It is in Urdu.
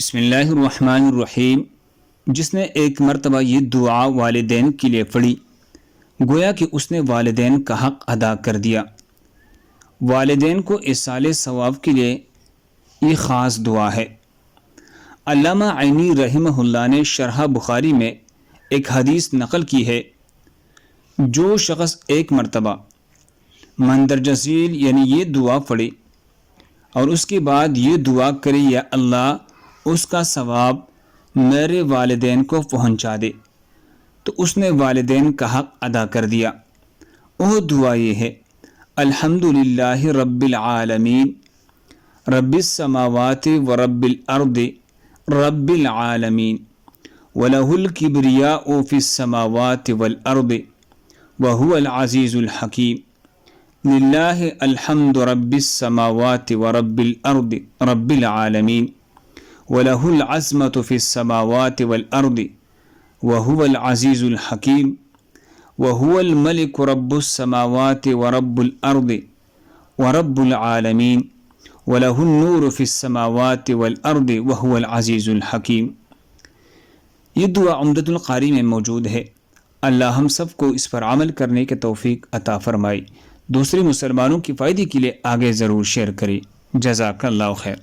بسم اللہ الرحمن الرحیم۔ جس نے ایک مرتبہ یہ دعا والدین کے لیے پڑھی گویا کہ اس نے والدین کا حق ادا کر دیا۔ والدین کو ایصال ثواب کے لیے یہ خاص دعا ہے۔ علامہ عینی رحمہ اللہ نے شرح بخاری میں ایک حدیث نقل کی ہے، جو شخص ایک مرتبہ مندرجہ ذیل یعنی یہ دعا پڑھے اور اس کے بعد یہ دعا کرے یا اللہ اس کا ثواب میرے والدین کو پہنچا دے، تو اس نے والدین کا حق ادا کر دیا۔ وہ دعا یہ ہے: الحمدللہ رب العالمین رب السماوات و رب الارض رب العالمین وَلَهُ الْكِبْرِيَاءُ فِي السَّمَاوَاتِ وَالْأَرْضِ وَهُوَ الْعَزِيزُ الْحَكِيمُ لِلَّهِ الْحَمْدُ رَبِّ السَّمَاوَاتِ وَرَبِّ الْأَرْضِ رَبِّ الْعَالَمِينَ وَلَهُ الْعَزْمَةُ فِي السَّمَاوَاتِ وَالْأَرْضِ وَهُوَ الْعَزِيزُ الْحَكِيمُ وَهُوَ الْمَلِكُ رَبُّ السَّمَاوَاتِ وَرَبُّ الْأَرْضِ وَرَبُّ الْعَالَمِينَ وَلَهُ النُّورُ فِي السَّمَاوَاتِ وَالْأَرْضِ وَهُوَ الْعَزِيزُ الْحَكِيمُ۔ یہ دعا عمدۃ القاری میں موجود ہے۔ اللہ ہم سب کو اس پر عمل کرنے کے توفیق عطا فرمائے۔ دوسرے مسلمانوں کی فائدے کے لیے آگے ضرور شیئر کریں۔ جزاک اللہ خیر۔